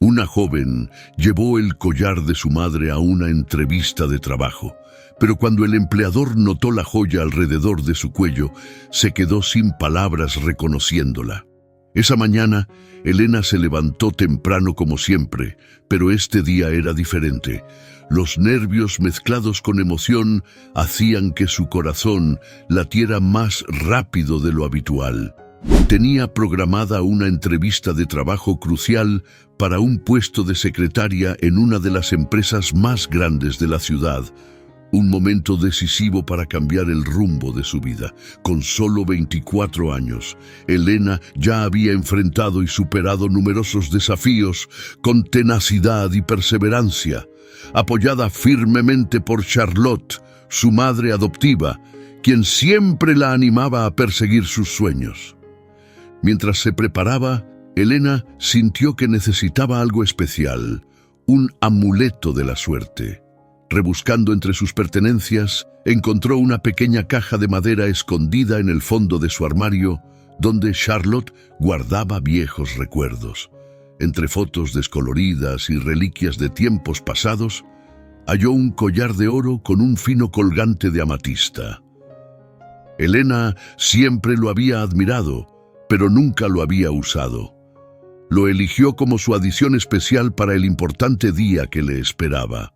Una joven llevó el collar de su madre a una entrevista de trabajo, pero cuando el empleador notó la joya alrededor de su cuello, se quedó sin palabras reconociéndola. Esa mañana, Elena se levantó temprano como siempre, pero este día era diferente. Los nervios mezclados con emoción hacían que su corazón latiera más rápido de lo habitual. Tenía programada una entrevista de trabajo crucial para un puesto de secretaria en una de las empresas más grandes de la ciudad. Un momento decisivo para cambiar el rumbo de su vida. Con solo 24 años, Elena ya había enfrentado y superado numerosos desafíos con tenacidad y perseverancia, apoyada firmemente por Charlotte, su madre adoptiva, quien siempre la animaba a perseguir sus sueños. Mientras se preparaba, Elena sintió que necesitaba algo especial, un amuleto de la suerte. Rebuscando entre sus pertenencias, encontró una pequeña caja de madera escondida en el fondo de su armario, donde Charlotte guardaba viejos recuerdos. Entre fotos descoloridas y reliquias de tiempos pasados, halló un collar de oro con un fino colgante de amatista. Elena siempre lo había admirado, pero nunca lo había usado. Lo eligió como su adición especial para el importante día que le esperaba.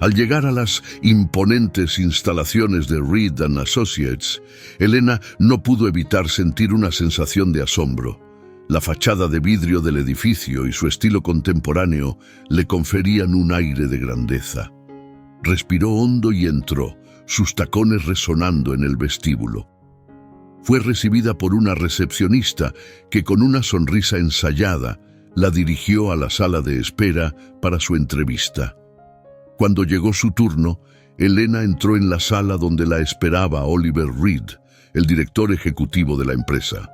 Al llegar a las imponentes instalaciones de Reed & Associates, Elena no pudo evitar sentir una sensación de asombro. La fachada de vidrio del edificio y su estilo contemporáneo le conferían un aire de grandeza. Respiró hondo y entró, sus tacones resonando en el vestíbulo. Fue recibida por una recepcionista que, con una sonrisa ensayada, la dirigió a la sala de espera para su entrevista. Cuando llegó su turno, Elena entró en la sala donde la esperaba Oliver Reed, el director ejecutivo de la empresa.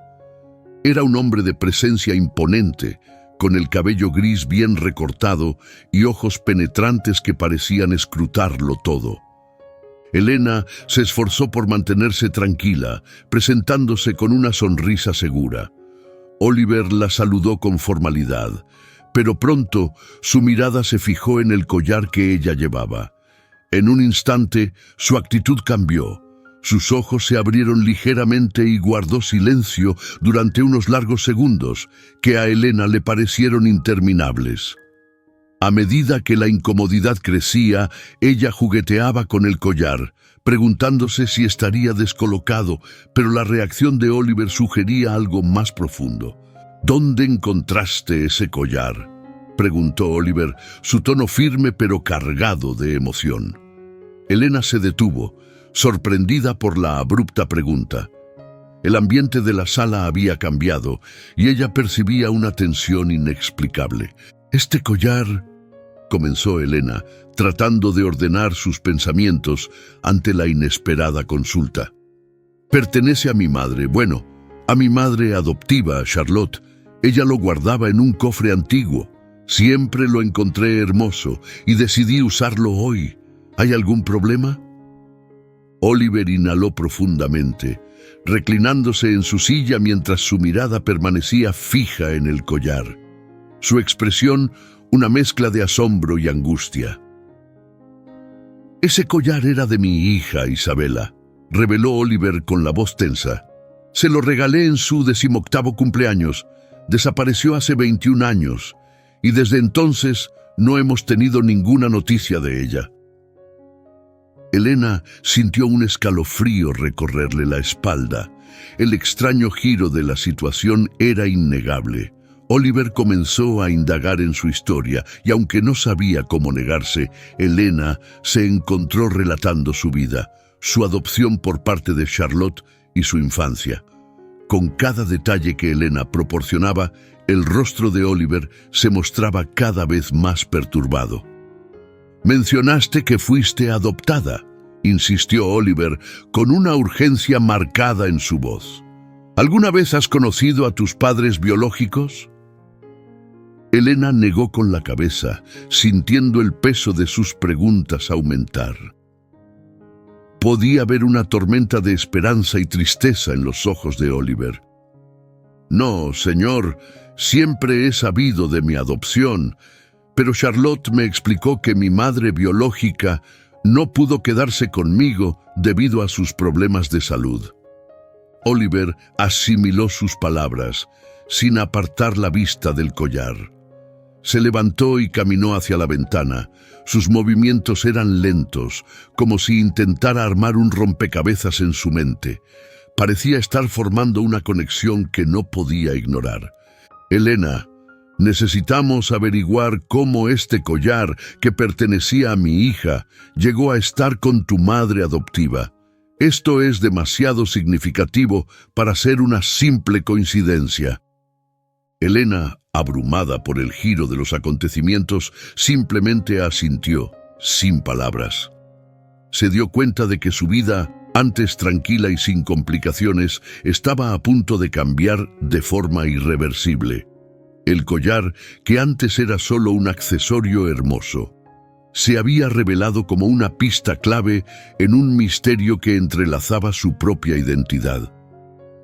Era un hombre de presencia imponente, con el cabello gris bien recortado y ojos penetrantes que parecían escrutarlo todo. Elena se esforzó por mantenerse tranquila, presentándose con una sonrisa segura. Oliver la saludó con formalidad, pero pronto su mirada se fijó en el collar que ella llevaba. En un instante, su actitud cambió. Sus ojos se abrieron ligeramente y guardó silencio durante unos largos segundos que a Elena le parecieron interminables. A medida que la incomodidad crecía, ella jugueteaba con el collar, preguntándose si estaría descolocado, pero la reacción de Oliver sugería algo más profundo. «¿Dónde encontraste ese collar?», preguntó Oliver, su tono firme pero cargado de emoción. Elena se detuvo, sorprendida por la abrupta pregunta. El ambiente de la sala había cambiado y ella percibía una tensión inexplicable. «Este collar», comenzó Elena, tratando de ordenar sus pensamientos ante la inesperada consulta. «Pertenece a mi madre, bueno, a mi madre adoptiva, Charlotte. Ella lo guardaba en un cofre antiguo. Siempre lo encontré hermoso y decidí usarlo hoy. ¿Hay algún problema?». Oliver inhaló profundamente, reclinándose en su silla mientras su mirada permanecía fija en el collar. Su expresión, una mezcla de asombro y angustia. «Ese collar era de mi hija, Isabela», reveló Oliver con la voz tensa. «Se lo regalé en su 18º cumpleaños. Desapareció hace 21 años, y desde entonces no hemos tenido ninguna noticia de ella». Elena sintió un escalofrío recorrerle la espalda. El extraño giro de la situación era innegable. Oliver comenzó a indagar en su historia y aunque no sabía cómo negarse, Elena se encontró relatando su vida, su adopción por parte de Charlotte y su infancia. Con cada detalle que Elena proporcionaba, el rostro de Oliver se mostraba cada vez más perturbado. «Mencionaste que fuiste adoptada», insistió Oliver con una urgencia marcada en su voz. «¿Alguna vez has conocido a tus padres biológicos?». Elena negó con la cabeza, sintiendo el peso de sus preguntas aumentar. Podía ver una tormenta de esperanza y tristeza en los ojos de Oliver. No, señor, siempre he sabido de mi adopción, pero Charlotte me explicó que mi madre biológica no pudo quedarse conmigo debido a sus problemas de salud. Oliver asimiló sus palabras, sin apartar la vista del collar. Se levantó y caminó hacia la ventana. Sus movimientos eran lentos, como si intentara armar un rompecabezas en su mente. Parecía estar formando una conexión que no podía ignorar. Elena, necesitamos averiguar cómo este collar, que pertenecía a mi hija, llegó a estar con tu madre adoptiva. Esto es demasiado significativo para ser una simple coincidencia. Elena, abrumada por el giro de los acontecimientos, simplemente asintió, sin palabras. Se dio cuenta de que su vida, antes tranquila y sin complicaciones, estaba a punto de cambiar de forma irreversible. El collar, que antes era solo un accesorio hermoso, se había revelado como una pista clave en un misterio que entrelazaba su propia identidad.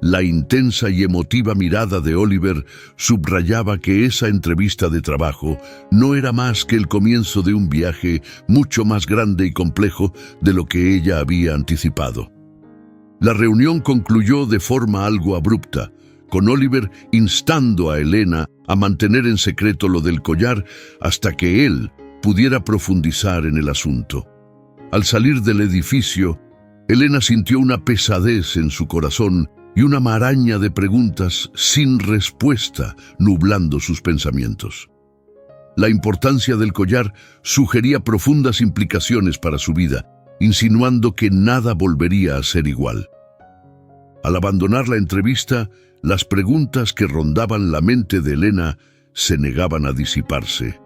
La intensa y emotiva mirada de Oliver subrayaba que esa entrevista de trabajo no era más que el comienzo de un viaje mucho más grande y complejo de lo que ella había anticipado. La reunión concluyó de forma algo abrupta, con Oliver instando a Elena a mantener en secreto lo del collar hasta que él pudiera profundizar en el asunto. Al salir del edificio, Elena sintió una pesadez en su corazón y una maraña de preguntas sin respuesta nublando sus pensamientos. La importancia del collar sugería profundas implicaciones para su vida, insinuando que nada volvería a ser igual. Al abandonar la entrevista, las preguntas que rondaban la mente de Elena se negaban a disiparse.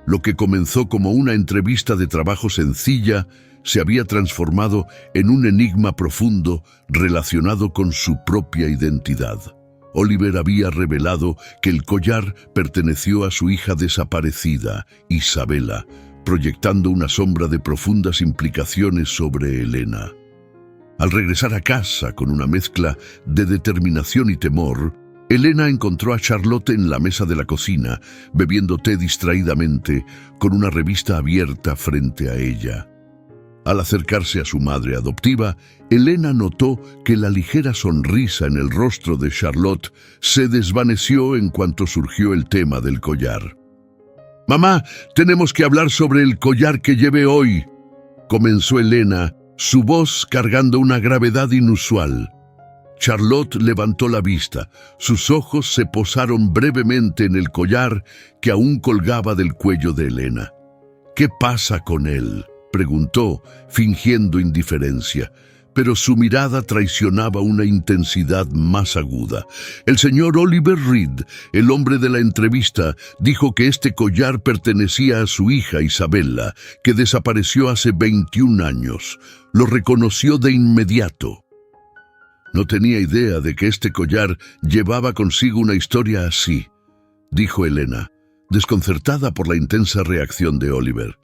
Lo que comenzó como una entrevista de trabajo sencilla se había transformado en un enigma profundo relacionado con su propia identidad. Oliver había revelado que el collar perteneció a su hija desaparecida, Isabela, proyectando una sombra de profundas implicaciones sobre Elena. Al regresar a casa con una mezcla de determinación y temor, Elena encontró a Charlotte en la mesa de la cocina, bebiendo té distraídamente, con una revista abierta frente a ella. Al acercarse a su madre adoptiva, Elena notó que la ligera sonrisa en el rostro de Charlotte se desvaneció en cuanto surgió el tema del collar. «Mamá, tenemos que hablar sobre el collar que llevé hoy», comenzó Elena, su voz cargando una gravedad inusual. Charlotte levantó la vista. Sus ojos se posaron brevemente en el collar que aún colgaba del cuello de Elena. «¿Qué pasa con él?», preguntó, fingiendo indiferencia, pero su mirada traicionaba una intensidad más aguda. El señor Oliver Reed, el hombre de la entrevista, dijo que este collar pertenecía a su hija Isabella, que desapareció hace 21 años. Lo reconoció de inmediato. «No tenía idea de que este collar llevaba consigo una historia así», dijo Elena, desconcertada por la intensa reacción de Oliver.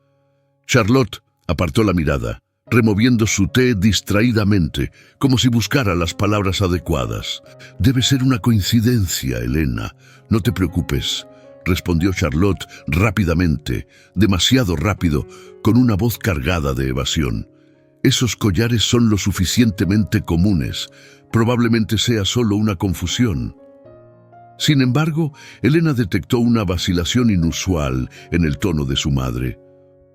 Charlotte apartó la mirada, removiendo su té distraídamente, como si buscara las palabras adecuadas. «Debe ser una coincidencia, Elena. No te preocupes», respondió Charlotte rápidamente, demasiado rápido, con una voz cargada de evasión. «Esos collares son lo suficientemente comunes. Probablemente sea solo una confusión». Sin embargo, Elena detectó una vacilación inusual en el tono de su madre,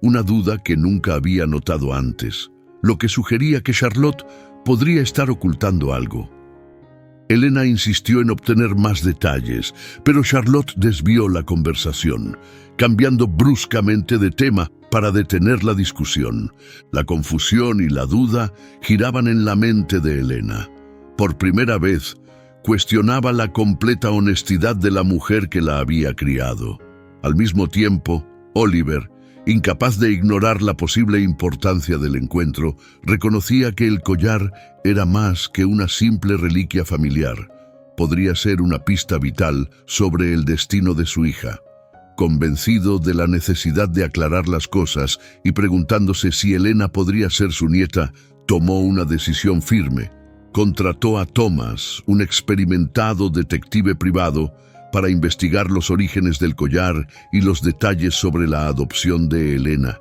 una duda que nunca había notado antes, lo que sugería que Charlotte podría estar ocultando algo. Elena insistió en obtener más detalles, pero Charlotte desvió la conversación, cambiando bruscamente de tema para detener la discusión. La confusión y la duda giraban en la mente de Elena. Por primera vez, cuestionaba la completa honestidad de la mujer que la había criado. Al mismo tiempo, Oliver, incapaz de ignorar la posible importancia del encuentro, reconocía que el collar era más que una simple reliquia familiar. Podría ser una pista vital sobre el destino de su hija. Convencido de la necesidad de aclarar las cosas y preguntándose si Elena podría ser su nieta, tomó una decisión firme. contrató a Thomas, un experimentado detective privado, para investigar los orígenes del collar y los detalles sobre la adopción de Elena.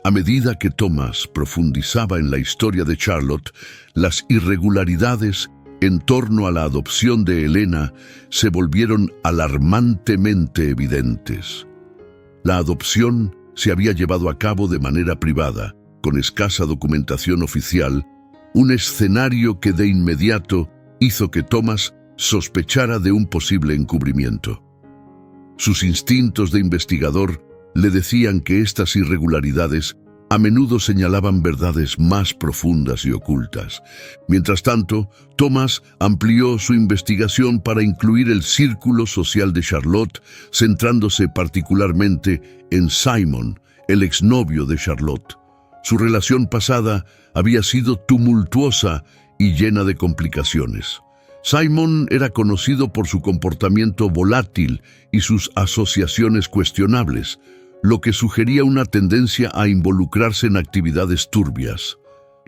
A medida que Thomas profundizaba en la historia de Charlotte, las irregularidades en torno a la adopción de Elena se volvieron alarmantemente evidentes. La adopción se había llevado a cabo de manera privada, con escasa documentación oficial, un escenario que de inmediato hizo que Thomas sospechara de un posible encubrimiento. Sus instintos de investigador le decían que estas irregularidades a menudo señalaban verdades más profundas y ocultas. Mientras tanto, Thomas amplió su investigación para incluir el círculo social de Charlotte, centrándose particularmente en Simon, el exnovio de Charlotte. Su relación pasada había sido tumultuosa y llena de complicaciones. Simon era conocido por su comportamiento volátil y sus asociaciones cuestionables, lo que sugería una tendencia a involucrarse en actividades turbias.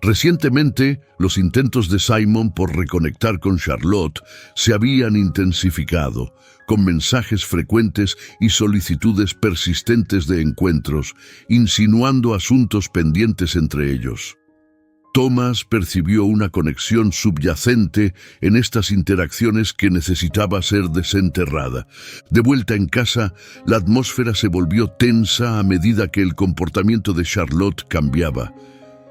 Recientemente, los intentos de Simon por reconectar con Charlotte se habían intensificado, con mensajes frecuentes y solicitudes persistentes de encuentros, insinuando asuntos pendientes entre ellos. Thomas percibió una conexión subyacente en estas interacciones que necesitaba ser desenterrada. De vuelta en casa, la atmósfera se volvió tensa a medida que el comportamiento de Charlotte cambiaba.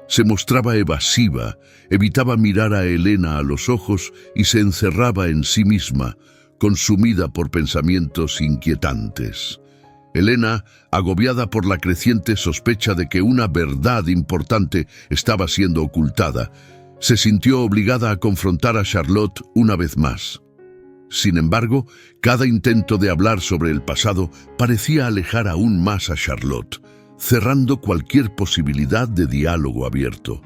Se mostraba evasiva, evitaba mirar a Elena a los ojos y se encerraba en sí misma, consumida por pensamientos inquietantes. Elena, agobiada por la creciente sospecha de que una verdad importante estaba siendo ocultada, se sintió obligada a confrontar a Charlotte una vez más. Sin embargo, cada intento de hablar sobre el pasado parecía alejar aún más a Charlotte, cerrando cualquier posibilidad de diálogo abierto.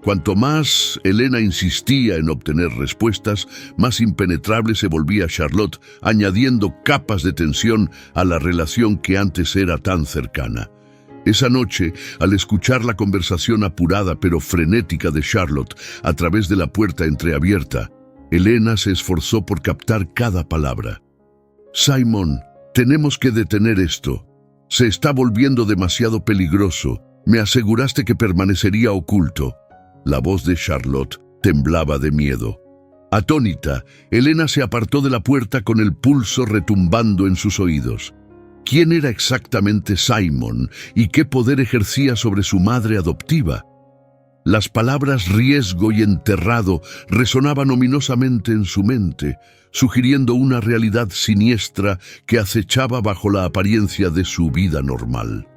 Cuanto más Elena insistía en obtener respuestas, más impenetrable se volvía Charlotte, añadiendo capas de tensión a la relación que antes era tan cercana. Esa noche, al escuchar la conversación apurada pero frenética de Charlotte a través de la puerta entreabierta, Elena se esforzó por captar cada palabra. «Simon, tenemos que detener esto. Se está volviendo demasiado peligroso. Me aseguraste que permanecería oculto». La voz de Charlotte temblaba de miedo. Atónita, Elena se apartó de la puerta con el pulso retumbando en sus oídos. ¿Quién era exactamente Simon y qué poder ejercía sobre su madre adoptiva? Las palabras riesgo y enterrado resonaban ominosamente en su mente, sugiriendo una realidad siniestra que acechaba bajo la apariencia de su vida normal.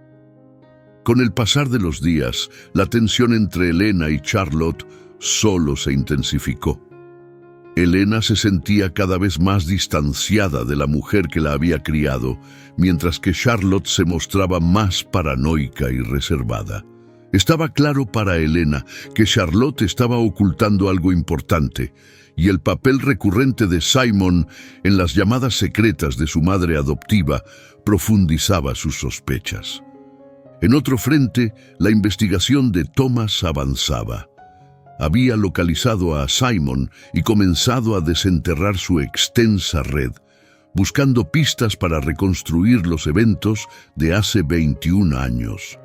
Con el pasar de los días, la tensión entre Elena y Charlotte solo se intensificó. Elena se sentía cada vez más distanciada de la mujer que la había criado, mientras que Charlotte se mostraba más paranoica y reservada. Estaba claro para Elena que Charlotte estaba ocultando algo importante, y el papel recurrente de Simon en las llamadas secretas de su madre adoptiva profundizaba sus sospechas. En otro frente, la investigación de Thomas avanzaba. Había localizado a Simon y comenzado a desenterrar su extensa red, buscando pistas para reconstruir los eventos de hace 21 años.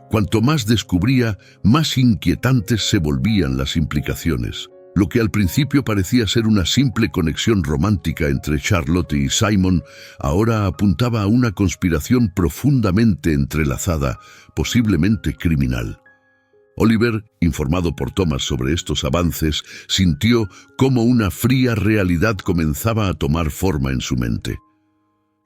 Cuanto más descubría, más inquietantes se volvían las implicaciones. Lo que al principio parecía ser una simple conexión romántica entre Charlotte y Simon, ahora apuntaba a una conspiración profundamente entrelazada, posiblemente criminal. Oliver, informado por Thomas sobre estos avances, sintió cómo una fría realidad comenzaba a tomar forma en su mente.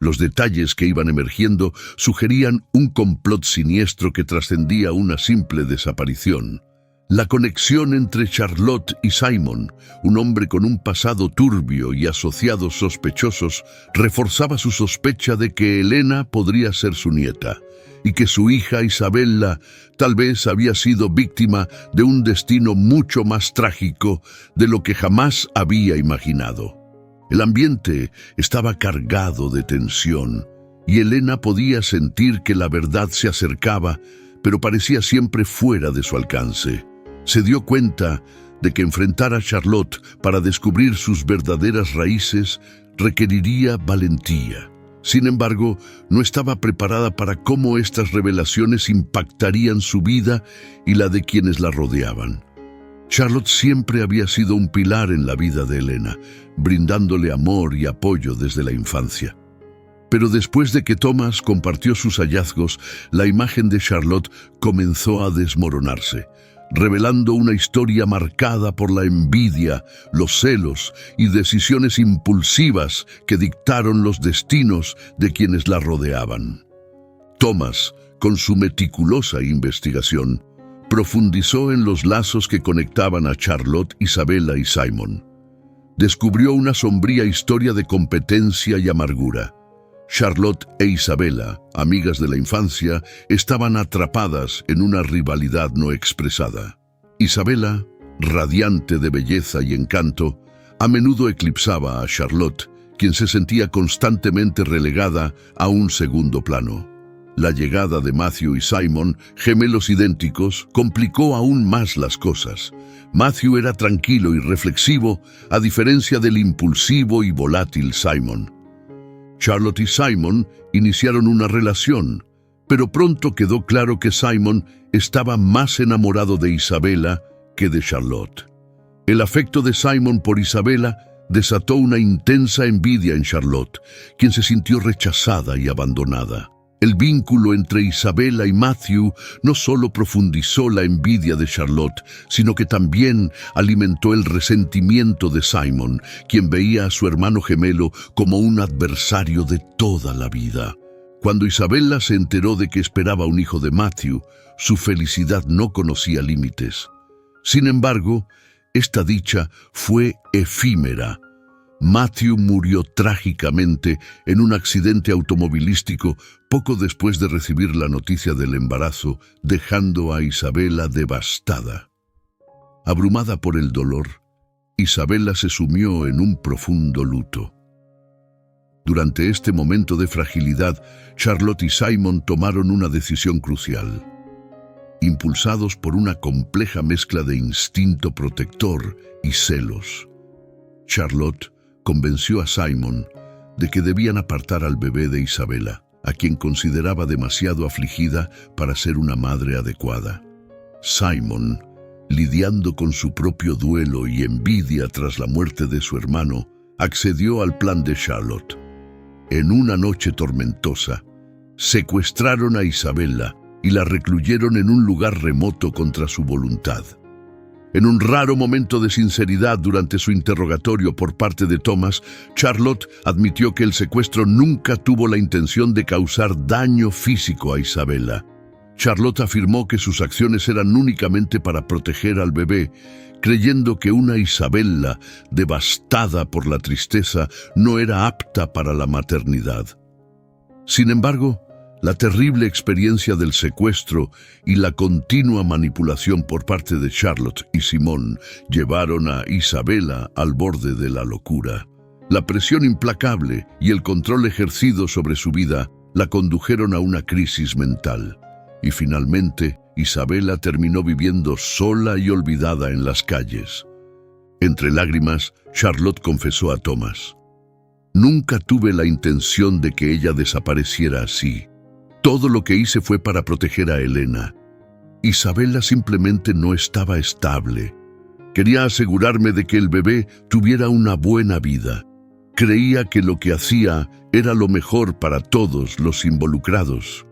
Los detalles que iban emergiendo sugerían un complot siniestro que trascendía una simple desaparición. La conexión entre Charlotte y Simon, un hombre con un pasado turbio y asociados sospechosos, reforzaba su sospecha de que Elena podría ser su nieta, y que su hija Isabella tal vez había sido víctima de un destino mucho más trágico de lo que jamás había imaginado. El ambiente estaba cargado de tensión, y Elena podía sentir que la verdad se acercaba, pero parecía siempre fuera de su alcance. Se dio cuenta de que enfrentar a Charlotte para descubrir sus verdaderas raíces requeriría valentía. Sin embargo, no estaba preparada para cómo estas revelaciones impactarían su vida y la de quienes la rodeaban. Charlotte siempre había sido un pilar en la vida de Elena, brindándole amor y apoyo desde la infancia. Pero después de que Thomas compartió sus hallazgos, la imagen de Charlotte comenzó a desmoronarse, revelando una historia marcada por la envidia, los celos y decisiones impulsivas que dictaron los destinos de quienes la rodeaban. Thomas, con su meticulosa investigación, profundizó en los lazos que conectaban a Charlotte, Isabella y Simon. Descubrió una sombría historia de competencia y amargura. Charlotte e Isabella, amigas de la infancia, estaban atrapadas en una rivalidad no expresada. Isabella, radiante de belleza y encanto, a menudo eclipsaba a Charlotte, quien se sentía constantemente relegada a un segundo plano. La llegada de Matthew y Simon, gemelos idénticos, complicó aún más las cosas. Matthew era tranquilo y reflexivo, a diferencia del impulsivo y volátil Simon. Charlotte y Simon iniciaron una relación, pero pronto quedó claro que Simon estaba más enamorado de Isabella que de Charlotte. El afecto de Simon por Isabella desató una intensa envidia en Charlotte, quien se sintió rechazada y abandonada. El vínculo entre Isabella y Matthew no solo profundizó la envidia de Charlotte, sino que también alimentó el resentimiento de Simon, quien veía a su hermano gemelo como un adversario de toda la vida. Cuando Isabella se enteró de que esperaba un hijo de Matthew, su felicidad no conocía límites. Sin embargo, esta dicha fue efímera. Matthew murió trágicamente en un accidente automovilístico poco después de recibir la noticia del embarazo, dejando a Isabella devastada. Abrumada por el dolor, Isabella se sumió en un profundo luto. Durante este momento de fragilidad, Charlotte y Simon tomaron una decisión crucial. Impulsados por una compleja mezcla de instinto protector y celos, Charlotte convenció a Simon de que debían apartar al bebé de Isabella, a quien consideraba demasiado afligida para ser una madre adecuada. Simon, lidiando con su propio duelo y envidia tras la muerte de su hermano, accedió al plan de Charlotte. En una noche tormentosa, secuestraron a Isabella y la recluyeron en un lugar remoto contra su voluntad. En un raro momento de sinceridad durante su interrogatorio por parte de Thomas, Charlotte admitió que el secuestro nunca tuvo la intención de causar daño físico a Isabella. Charlotte afirmó que sus acciones eran únicamente para proteger al bebé, creyendo que una Isabella devastada por la tristeza no era apta para la maternidad. Sin embargo, la terrible experiencia del secuestro y la continua manipulación por parte de Charlotte y Simon llevaron a Isabella al borde de la locura. La presión implacable y el control ejercido sobre su vida la condujeron a una crisis mental. Y finalmente, Isabella terminó viviendo sola y olvidada en las calles. Entre lágrimas, Charlotte confesó a Thomas: «Nunca tuve la intención de que ella desapareciera así. Todo lo que hice fue para proteger a Elena. Isabella simplemente no estaba estable. Quería asegurarme de que el bebé tuviera una buena vida. Creía que lo que hacía era lo mejor para todos los involucrados».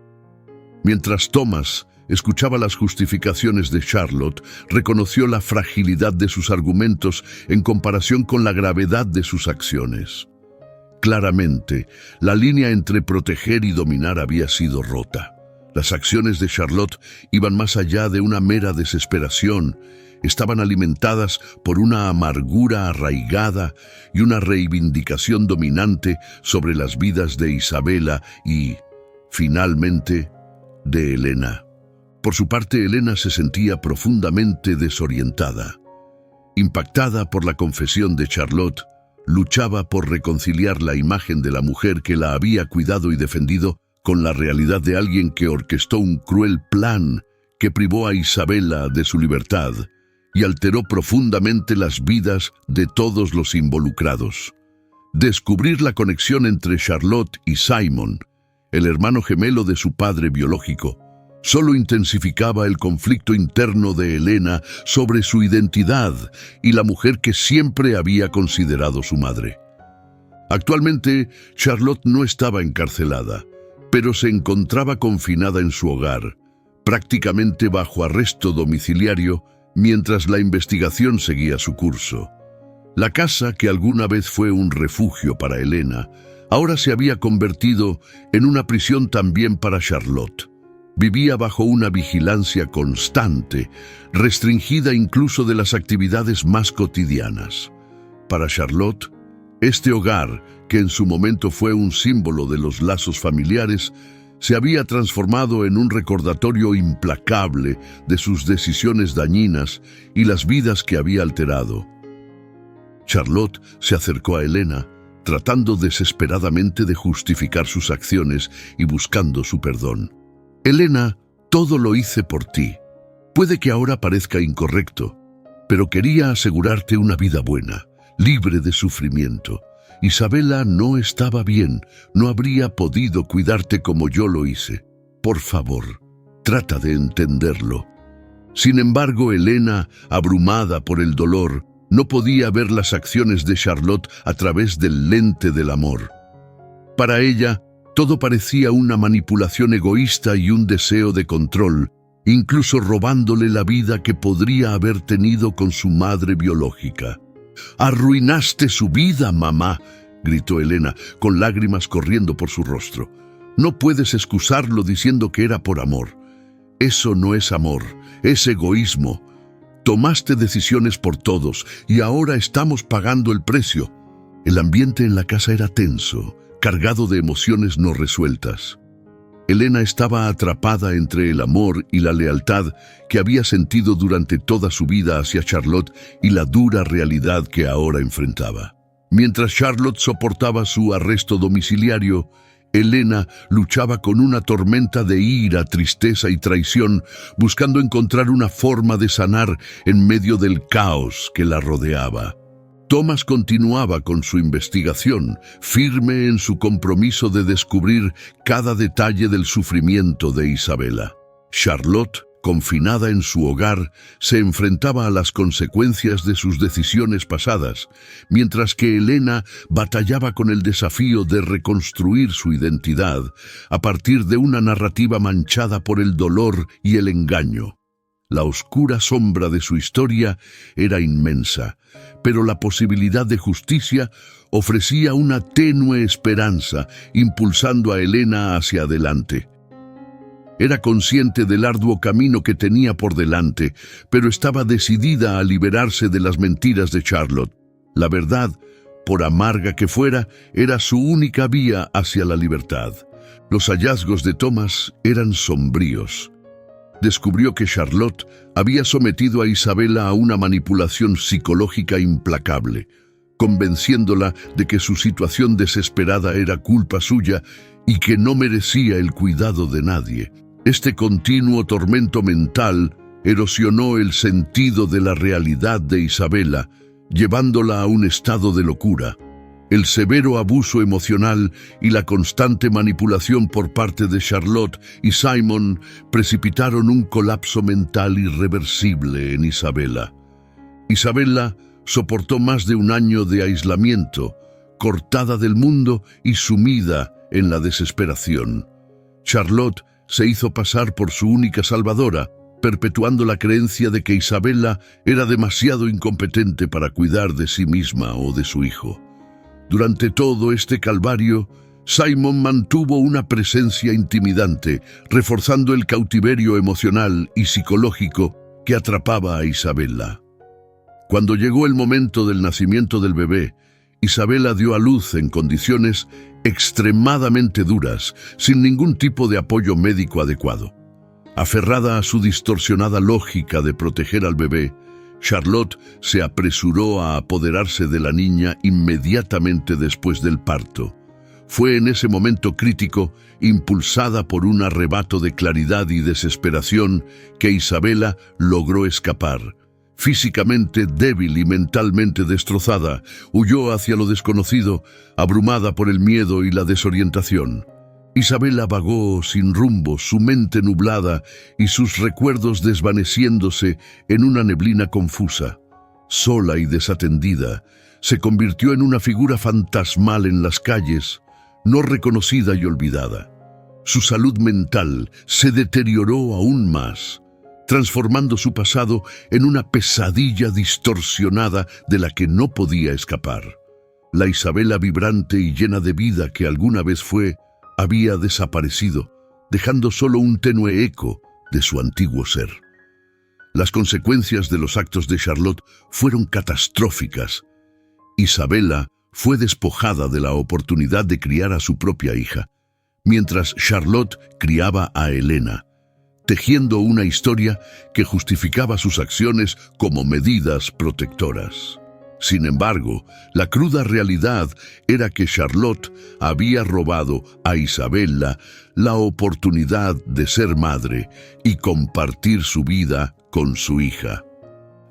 Mientras Thomas escuchaba las justificaciones de Charlotte, reconoció la fragilidad de sus argumentos en comparación con la gravedad de sus acciones. Claramente, la línea entre proteger y dominar había sido rota. Las acciones de Charlotte iban más allá de una mera desesperación. Estaban alimentadas por una amargura arraigada y una reivindicación dominante sobre las vidas de Isabella y, finalmente, de Elena. Por su parte, Elena se sentía profundamente desorientada. Impactada por la confesión de Charlotte, luchaba por reconciliar la imagen de la mujer que la había cuidado y defendido con la realidad de alguien que orquestó un cruel plan que privó a Isabella de su libertad y alteró profundamente las vidas de todos los involucrados. Descubrir la conexión entre Charlotte y Simon, el hermano gemelo de su padre biológico, solo intensificaba el conflicto interno de Elena sobre su identidad y la mujer que siempre había considerado su madre. Actualmente, Charlotte no estaba encarcelada, pero se encontraba confinada en su hogar, prácticamente bajo arresto domiciliario, mientras la investigación seguía su curso. La casa, que alguna vez fue un refugio para Elena, ahora se había convertido en una prisión también para Charlotte. Vivía bajo una vigilancia constante, restringida incluso de las actividades más cotidianas. Para Charlotte, este hogar, que en su momento fue un símbolo de los lazos familiares, se había transformado en un recordatorio implacable de sus decisiones dañinas y las vidas que había alterado. Charlotte se acercó a Elena, tratando desesperadamente de justificar sus acciones y buscando su perdón. «Elena, todo lo hice por ti. Puede que ahora parezca incorrecto, pero quería asegurarte una vida buena, libre de sufrimiento. Isabela no estaba bien, no habría podido cuidarte como yo lo hice. Por favor, trata de entenderlo». Sin embargo, Elena, abrumada por el dolor, no podía ver las acciones de Charlotte a través del lente del amor. Para ella, todo parecía una manipulación egoísta y un deseo de control, incluso robándole la vida que podría haber tenido con su madre biológica. «Arruinaste su vida, mamá», gritó Elena, con lágrimas corriendo por su rostro. «No puedes excusarlo diciendo que era por amor. Eso no es amor, es egoísmo. Tomaste decisiones por todos y ahora estamos pagando el precio». El ambiente en la casa era tenso, cargado de emociones no resueltas. Elena estaba atrapada entre el amor y la lealtad que había sentido durante toda su vida hacia Charlotte y la dura realidad que ahora enfrentaba. Mientras Charlotte soportaba su arresto domiciliario, Elena luchaba con una tormenta de ira, tristeza y traición, buscando encontrar una forma de sanar en medio del caos que la rodeaba. Thomas continuaba con su investigación, firme en su compromiso de descubrir cada detalle del sufrimiento de Isabela. Charlotte, confinada en su hogar, se enfrentaba a las consecuencias de sus decisiones pasadas, mientras que Elena batallaba con el desafío de reconstruir su identidad a partir de una narrativa manchada por el dolor y el engaño. La oscura sombra de su historia era inmensa, pero la posibilidad de justicia ofrecía una tenue esperanza, impulsando a Elena hacia adelante. Era consciente del arduo camino que tenía por delante, pero estaba decidida a liberarse de las mentiras de Charlotte. La verdad, por amarga que fuera, era su única vía hacia la libertad. Los hallazgos de Thomas eran sombríos. Descubrió que Charlotte había sometido a Isabela a una manipulación psicológica implacable, convenciéndola de que su situación desesperada era culpa suya y que no merecía el cuidado de nadie. Este continuo tormento mental erosionó el sentido de la realidad de Isabela, llevándola a un estado de locura. El severo abuso emocional y la constante manipulación por parte de Charlotte y Simon precipitaron un colapso mental irreversible en Isabela. Isabela soportó más de un año de aislamiento, cortada del mundo y sumida en la desesperación. Charlotte se hizo pasar por su única salvadora, perpetuando la creencia de que Isabela era demasiado incompetente para cuidar de sí misma o de su hijo. Durante todo este calvario, Simon mantuvo una presencia intimidante, reforzando el cautiverio emocional y psicológico que atrapaba a Isabela. Cuando llegó el momento del nacimiento del bebé, Isabela dio a luz en condiciones extremadamente duras, sin ningún tipo de apoyo médico adecuado. Aferrada a su distorsionada lógica de proteger al bebé, Charlotte se apresuró a apoderarse de la niña inmediatamente después del parto. Fue en ese momento crítico, impulsada por un arrebato de claridad y desesperación, que Isabela logró escapar. Físicamente débil y mentalmente destrozada, huyó hacia lo desconocido, abrumada por el miedo y la desorientación. Isabela vagó sin rumbo, su mente nublada y sus recuerdos desvaneciéndose en una neblina confusa. Sola y desatendida, se convirtió en una figura fantasmal en las calles, no reconocida y olvidada. Su salud mental se deterioró aún más, transformando su pasado en una pesadilla distorsionada de la que no podía escapar. La Isabela vibrante y llena de vida que alguna vez fue, había desaparecido, dejando solo un tenue eco de su antiguo ser. Las consecuencias de los actos de Charlotte fueron catastróficas. Isabela fue despojada de la oportunidad de criar a su propia hija, mientras Charlotte criaba a Helena, tejiendo una historia que justificaba sus acciones como medidas protectoras. Sin embargo, la cruda realidad era que Charlotte había robado a Isabela la oportunidad de ser madre y compartir su vida con su hija.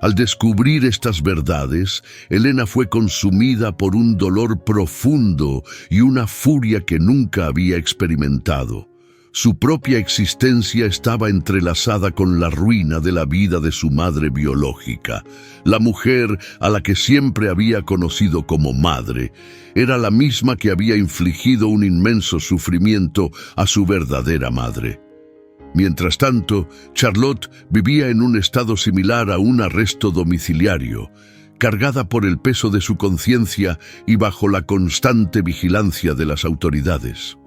Al descubrir estas verdades, Helena fue consumida por un dolor profundo y una furia que nunca había experimentado. Su propia existencia estaba entrelazada con la ruina de la vida de su madre biológica. La mujer a la que siempre había conocido como madre era la misma que había infligido un inmenso sufrimiento a su verdadera madre. Mientras tanto, Charlotte vivía en un estado similar a un arresto domiciliario, cargada por el peso de su conciencia y bajo la constante vigilancia de las autoridades.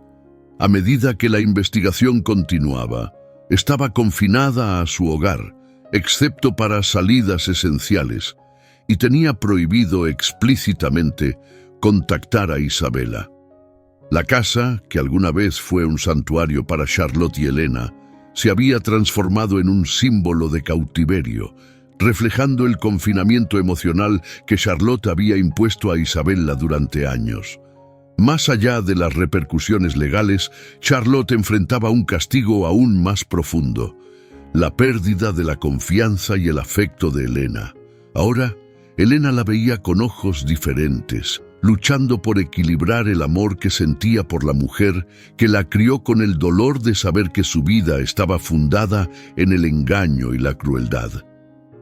A medida que la investigación continuaba, estaba confinada a su hogar, excepto para salidas esenciales, y tenía prohibido explícitamente contactar a Isabela. La casa, que alguna vez fue un santuario para Charlotte y Helena, se había transformado en un símbolo de cautiverio, reflejando el confinamiento emocional que Charlotte había impuesto a Isabela durante años. Más allá de las repercusiones legales, Charlotte enfrentaba un castigo aún más profundo: la pérdida de la confianza y el afecto de Helena. Ahora, Helena la veía con ojos diferentes, luchando por equilibrar el amor que sentía por la mujer que la crió con el dolor de saber que su vida estaba fundada en el engaño y la crueldad.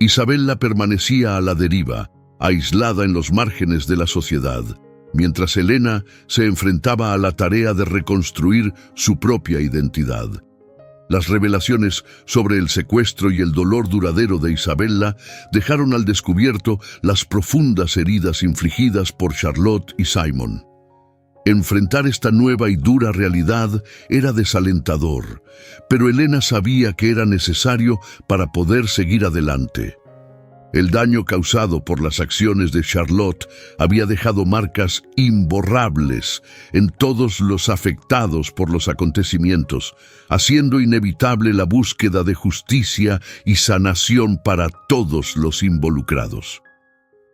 Isabela permanecía a la deriva, aislada en los márgenes de la sociedad, mientras Helena se enfrentaba a la tarea de reconstruir su propia identidad. Las revelaciones sobre el secuestro y el dolor duradero de Isabela dejaron al descubierto las profundas heridas infligidas por Charlotte y Simon. Enfrentar esta nueva y dura realidad era desalentador, pero Helena sabía que era necesario para poder seguir adelante. El daño causado por las acciones de Charlotte había dejado marcas imborrables en todos los afectados por los acontecimientos, haciendo inevitable la búsqueda de justicia y sanación para todos los involucrados.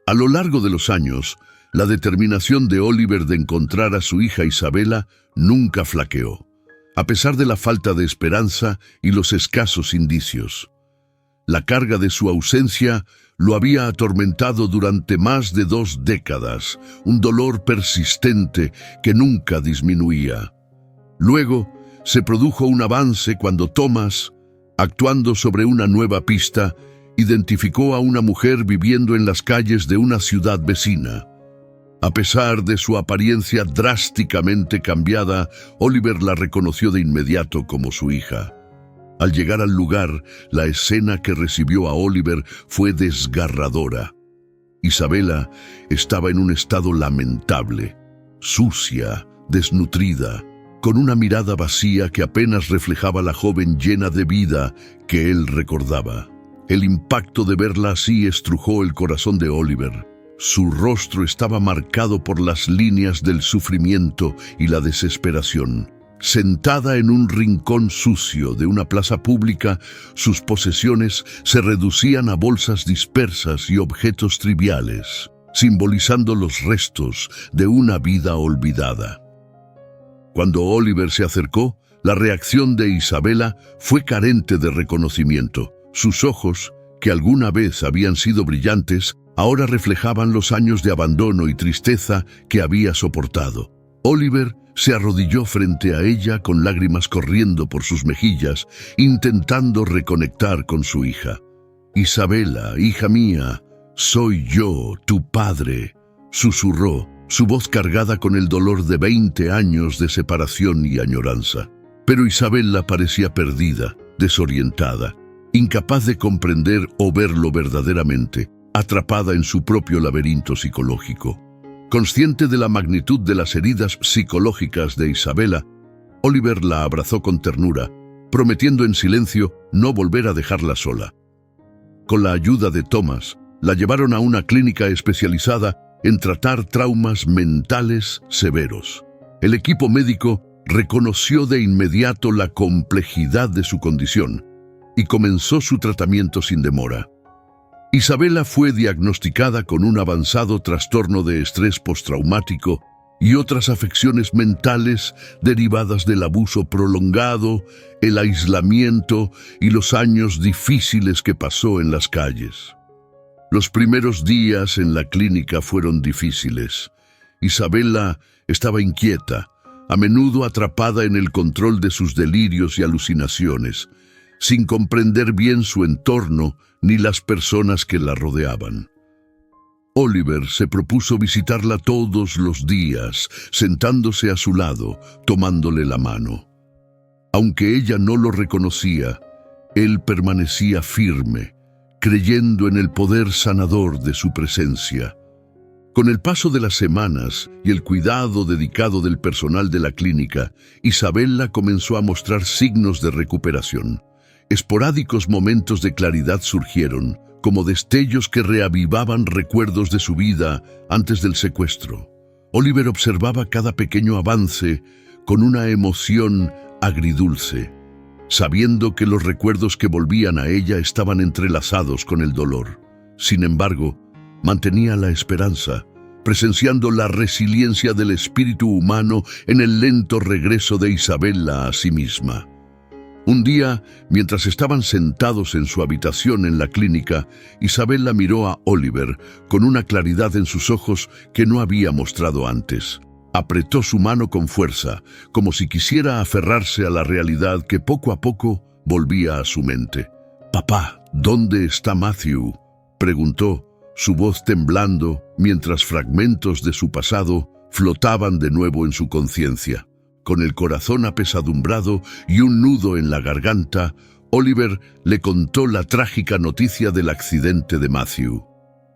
A lo largo de los años, la determinación de Oliver de encontrar a su hija Isabela nunca flaqueó, a pesar de la falta de esperanza y los escasos indicios. La carga de su ausencia lo había atormentado durante más de 2 décadas, un dolor persistente que nunca disminuía. Luego, se produjo un avance cuando Thomas, actuando sobre una nueva pista, identificó a una mujer viviendo en las calles de una ciudad vecina. A pesar de su apariencia drásticamente cambiada, Oliver la reconoció de inmediato como su hija. Al llegar al lugar, la escena que recibió a Oliver fue desgarradora. Isabela estaba en un estado lamentable, sucia, desnutrida, con una mirada vacía que apenas reflejaba la joven llena de vida que él recordaba. El impacto de verla así estrujó el corazón de Oliver. Su rostro estaba marcado por las líneas del sufrimiento y la desesperación. Sentada en un rincón sucio de una plaza pública, sus posesiones se reducían a bolsas dispersas y objetos triviales, simbolizando los restos de una vida olvidada. Cuando Oliver se acercó, la reacción de Isabela fue carente de reconocimiento. Sus ojos, que alguna vez habían sido brillantes, ahora reflejaban los años de abandono y tristeza que había soportado. Oliver se arrodilló frente a ella con lágrimas corriendo por sus mejillas, intentando reconectar con su hija. «Isabela, hija mía, soy yo, tu padre», susurró, su voz cargada con el dolor de 20 años de separación y añoranza. Pero Isabela parecía perdida, desorientada, incapaz de comprender o verlo verdaderamente, atrapada en su propio laberinto psicológico. Consciente de la magnitud de las heridas psicológicas de Isabela, Oliver la abrazó con ternura, prometiendo en silencio no volver a dejarla sola. Con la ayuda de Thomas, la llevaron a una clínica especializada en tratar traumas mentales severos. El equipo médico reconoció de inmediato la complejidad de su condición y comenzó su tratamiento sin demora. Isabela fue diagnosticada con un avanzado trastorno de estrés postraumático y otras afecciones mentales derivadas del abuso prolongado, el aislamiento y los años difíciles que pasó en las calles. Los primeros días en la clínica fueron difíciles. Isabela estaba inquieta, a menudo atrapada en el control de sus delirios y alucinaciones, sin comprender bien su entorno ni las personas que la rodeaban. Oliver se propuso visitarla todos los días, sentándose a su lado, tomándole la mano. Aunque ella no lo reconocía, él permanecía firme, creyendo en el poder sanador de su presencia. Con el paso de las semanas y el cuidado dedicado del personal de la clínica, Isabela comenzó a mostrar signos de recuperación. Esporádicos momentos de claridad surgieron, como destellos que reavivaban recuerdos de su vida antes del secuestro. Oliver observaba cada pequeño avance con una emoción agridulce, sabiendo que los recuerdos que volvían a ella estaban entrelazados con el dolor. Sin embargo, mantenía la esperanza, presenciando la resiliencia del espíritu humano en el lento regreso de Isabela a sí misma. Un día, mientras estaban sentados en su habitación en la clínica, Isabela miró a Oliver con una claridad en sus ojos que no había mostrado antes. Apretó su mano con fuerza, como si quisiera aferrarse a la realidad que poco a poco volvía a su mente. «Papá, ¿dónde está Matthew?», preguntó, su voz temblando mientras fragmentos de su pasado flotaban de nuevo en su conciencia. Con el corazón apesadumbrado y un nudo en la garganta, Oliver le contó la trágica noticia del accidente de Matthew.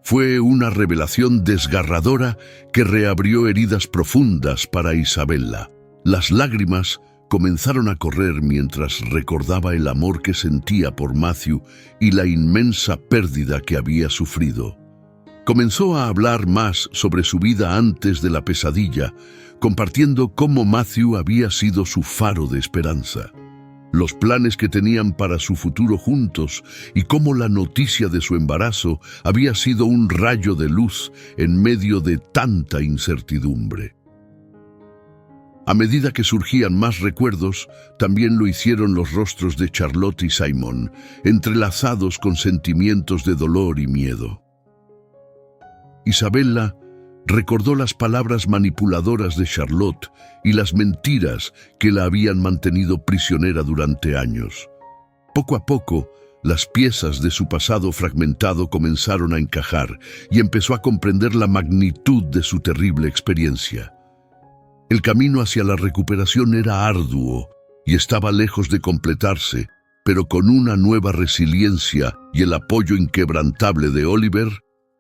Fue una revelación desgarradora que reabrió heridas profundas para Isabela. Las lágrimas comenzaron a correr mientras recordaba el amor que sentía por Matthew y la inmensa pérdida que había sufrido. Comenzó a hablar más sobre su vida antes de la pesadilla, compartiendo cómo Matthew había sido su faro de esperanza, los planes que tenían para su futuro juntos y cómo la noticia de su embarazo había sido un rayo de luz en medio de tanta incertidumbre. A medida que surgían más recuerdos, también lo hicieron los rostros de Charlotte y Simon, entrelazados con sentimientos de dolor y miedo. Isabela recordó las palabras manipuladoras de Charlotte y las mentiras que la habían mantenido prisionera durante años. Poco a poco, las piezas de su pasado fragmentado comenzaron a encajar y empezó a comprender la magnitud de su terrible experiencia. El camino hacia la recuperación era arduo y estaba lejos de completarse, pero con una nueva resiliencia y el apoyo inquebrantable de Oliver,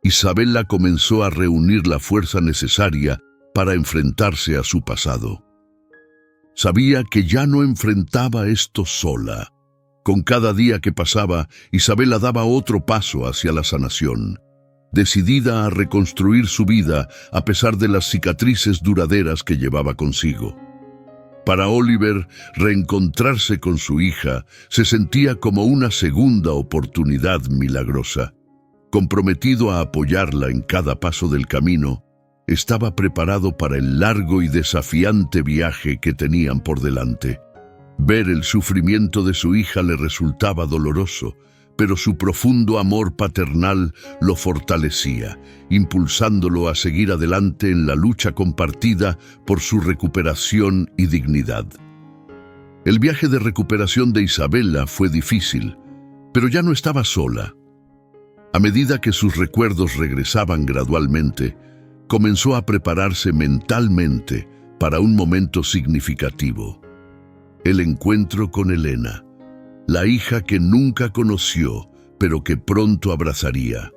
Isabela comenzó a reunir la fuerza necesaria para enfrentarse a su pasado. Sabía que ya no enfrentaba esto sola. Con cada día que pasaba, Isabela daba otro paso hacia la sanación, decidida a reconstruir su vida a pesar de las cicatrices duraderas que llevaba consigo. Para Oliver, reencontrarse con su hija se sentía como una segunda oportunidad milagrosa. Comprometido a apoyarla en cada paso del camino, estaba preparado para el largo y desafiante viaje que tenían por delante. Ver el sufrimiento de su hija le resultaba doloroso, pero su profundo amor paternal lo fortalecía, impulsándolo a seguir adelante en la lucha compartida por su recuperación y dignidad. El viaje de recuperación de Isabela fue difícil, pero ya no estaba sola. A medida que sus recuerdos regresaban gradualmente, comenzó a prepararse mentalmente para un momento significativo: el encuentro con Elena, la hija que nunca conoció, pero que pronto abrazaría.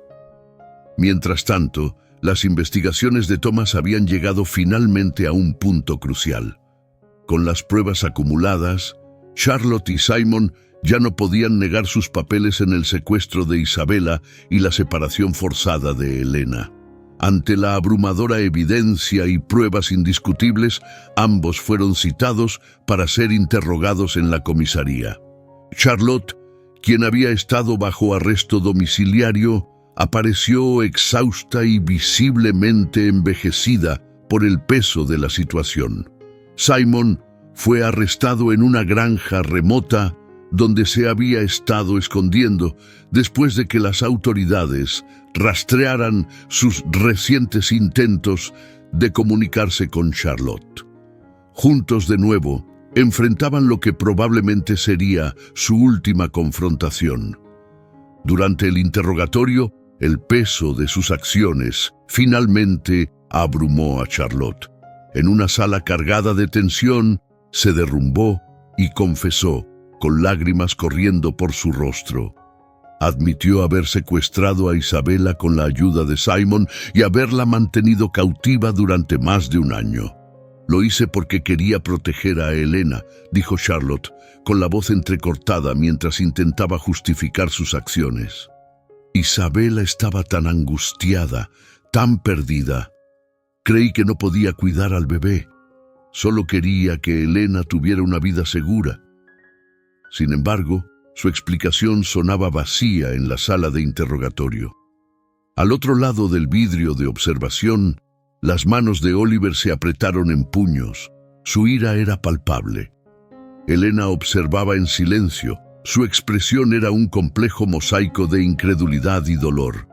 Mientras tanto, las investigaciones de Thomas habían llegado finalmente a un punto crucial. Con las pruebas acumuladas, Charlotte y Simon ya no podían negar sus papeles en el secuestro de Isabela y la separación forzada de Elena. Ante la abrumadora evidencia y pruebas indiscutibles, ambos fueron citados para ser interrogados en la comisaría. Charlotte, quien había estado bajo arresto domiciliario, apareció exhausta y visiblemente envejecida por el peso de la situación. Simon fue arrestado en una granja remota donde se había estado escondiendo después de que las autoridades rastrearan sus recientes intentos de comunicarse con Charlotte. Juntos de nuevo, enfrentaban lo que probablemente sería su última confrontación. Durante el interrogatorio, el peso de sus acciones finalmente abrumó a Charlotte. En una sala cargada de tensión, se derrumbó y confesó, con lágrimas corriendo por su rostro. Admitió haber secuestrado a Isabela con la ayuda de Simon y haberla mantenido cautiva durante más de un año. «Lo hice porque quería proteger a Elena», dijo Charlotte, con la voz entrecortada mientras intentaba justificar sus acciones. Isabela estaba tan angustiada, tan perdida. Creí que no podía cuidar al bebé. Solo quería que Elena tuviera una vida segura. Sin embargo, su explicación sonaba vacía en la sala de interrogatorio. Al otro lado del vidrio de observación, las manos de Oliver se apretaron en puños. Su ira era palpable. Elena observaba en silencio. Su expresión era un complejo mosaico de incredulidad y dolor.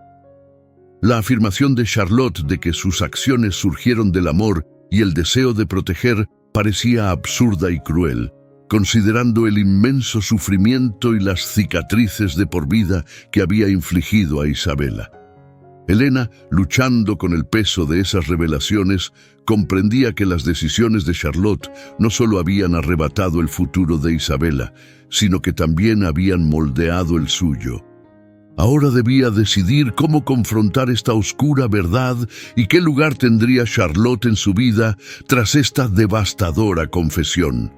La afirmación de Charlotte de que sus acciones surgieron del amor y el deseo de proteger parecía absurda y cruel, considerando el inmenso sufrimiento y las cicatrices de por vida que había infligido a Isabela. Elena, luchando con el peso de esas revelaciones, comprendía que las decisiones de Charlotte no solo habían arrebatado el futuro de Isabela, sino que también habían moldeado el suyo. Ahora debía decidir cómo confrontar esta oscura verdad y qué lugar tendría Charlotte en su vida tras esta devastadora confesión.